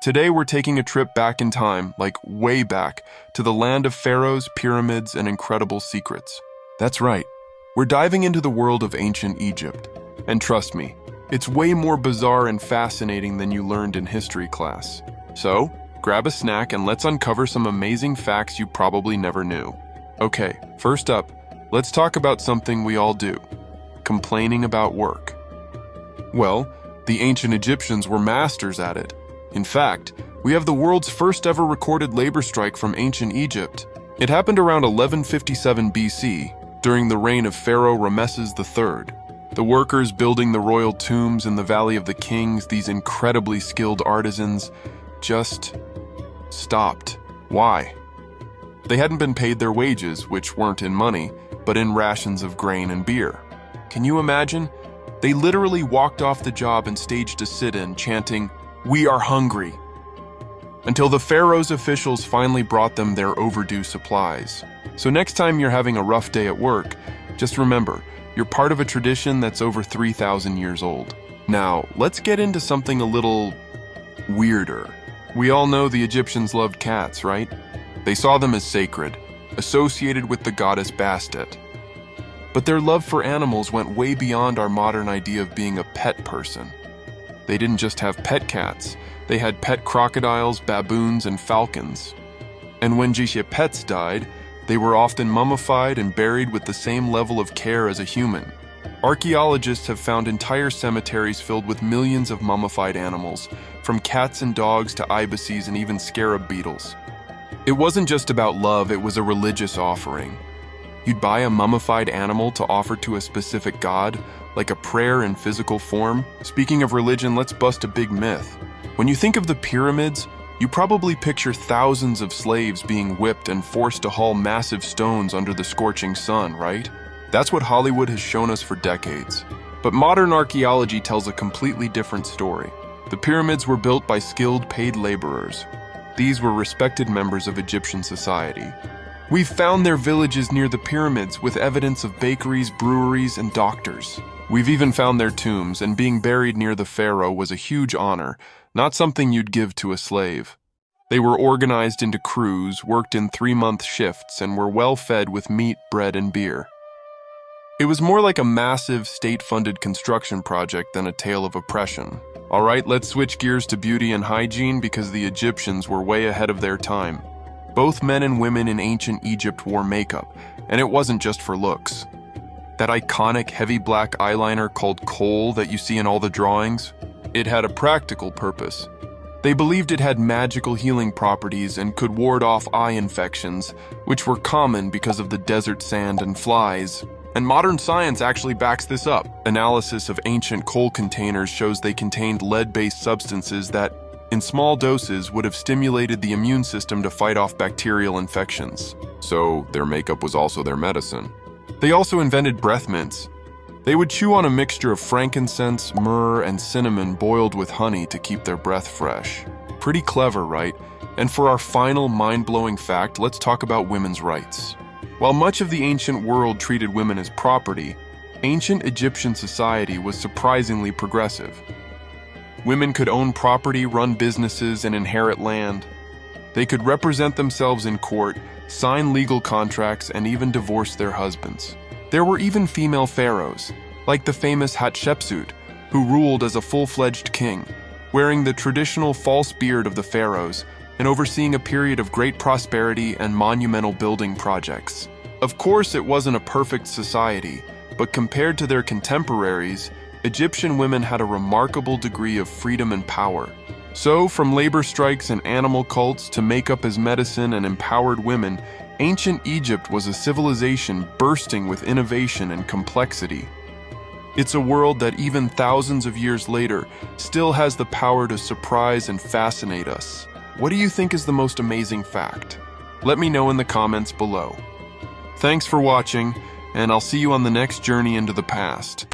Today we're taking a trip back in time, like way back, to the land of pharaohs, pyramids, and incredible secrets. That's right, we're diving into the world of ancient Egypt. And trust me, it's way more bizarre and fascinating than you learned in history class. So, grab a snack and let's uncover some amazing facts you probably never knew. Okay, first up, let's talk about something we all do: complaining about work. Well, the ancient Egyptians were masters at it. In fact, we have the world's first ever recorded labor strike from ancient Egypt. It happened around 1157 BC, during the reign of Pharaoh Ramesses III. The workers building the royal tombs in the Valley of the Kings, these incredibly skilled artisans, just stopped. Why? They hadn't been paid their wages, which weren't in money, but in rations of grain and beer. Can you imagine? They literally walked off the job and staged a sit-in, chanting, "We are hungry," until the pharaoh's officials finally brought them their overdue supplies. So next time you're having a rough day at work, just remember, you're part of a tradition that's over 3,000 years old. Now, let's get into something a little weirder. We all know the Egyptians loved cats, right? They saw them as sacred, associated with the goddess Bastet. But their love for animals went way beyond our modern idea of being a pet person. They didn't just have pet cats, they had pet crocodiles, baboons, and falcons. And when Egyptian pets died, they were often mummified and buried with the same level of care as a human. Archaeologists have found entire cemeteries filled with millions of mummified animals, from cats and dogs to ibises and even scarab beetles. It wasn't just about love, it was a religious offering. You'd buy a mummified animal to offer to a specific god, like a prayer in physical form. Speaking of religion, let's bust a big myth. When you think of the pyramids, you probably picture thousands of slaves being whipped and forced to haul massive stones under the scorching sun, right? That's what Hollywood has shown us for decades. But modern archaeology tells a completely different story. The pyramids were built by skilled paid laborers. These were respected members of Egyptian society. We've found their villages near the pyramids with evidence of bakeries, breweries, and doctors. We've even found their tombs, and being buried near the pharaoh was a huge honor, not something you'd give to a slave. They were organized into crews, worked in 3-month shifts, and were well fed with meat, bread, and beer. It was more like a massive, state-funded construction project than a tale of oppression. All right, let's switch gears to beauty and hygiene because the Egyptians were way ahead of their time. Both men and women in ancient Egypt wore makeup, and it wasn't just for looks. That iconic heavy black eyeliner called kohl that you see in all the drawings, it had a practical purpose. They believed it had magical healing properties and could ward off eye infections, which were common because of the desert sand and flies. And modern science actually backs this up. Analysis of ancient coal containers shows they contained lead-based substances that, in small doses, would have stimulated the immune system to fight off bacterial infections. So their makeup was also their medicine. They also invented breath mints. They would chew on a mixture of frankincense, myrrh, and cinnamon boiled with honey to keep their breath fresh. Pretty clever, right? And for our final mind-blowing fact, let's talk about women's rights. While much of the ancient world treated women as property, ancient Egyptian society was surprisingly progressive. Women could own property, run businesses, and inherit land. They could represent themselves in court, sign legal contracts, and even divorce their husbands. There were even female pharaohs, like the famous Hatshepsut, who ruled as a full-fledged king, wearing the traditional false beard of the pharaohs and overseeing a period of great prosperity and monumental building projects. Of course, it wasn't a perfect society, but compared to their contemporaries, Egyptian women had a remarkable degree of freedom and power. So, from labor strikes and animal cults to makeup as medicine and empowered women, ancient Egypt was a civilization bursting with innovation and complexity. It's a world that even thousands of years later still has the power to surprise and fascinate us. What do you think is the most amazing fact? Let me know in the comments below. Thanks for watching, and I'll see you on the next journey into the past.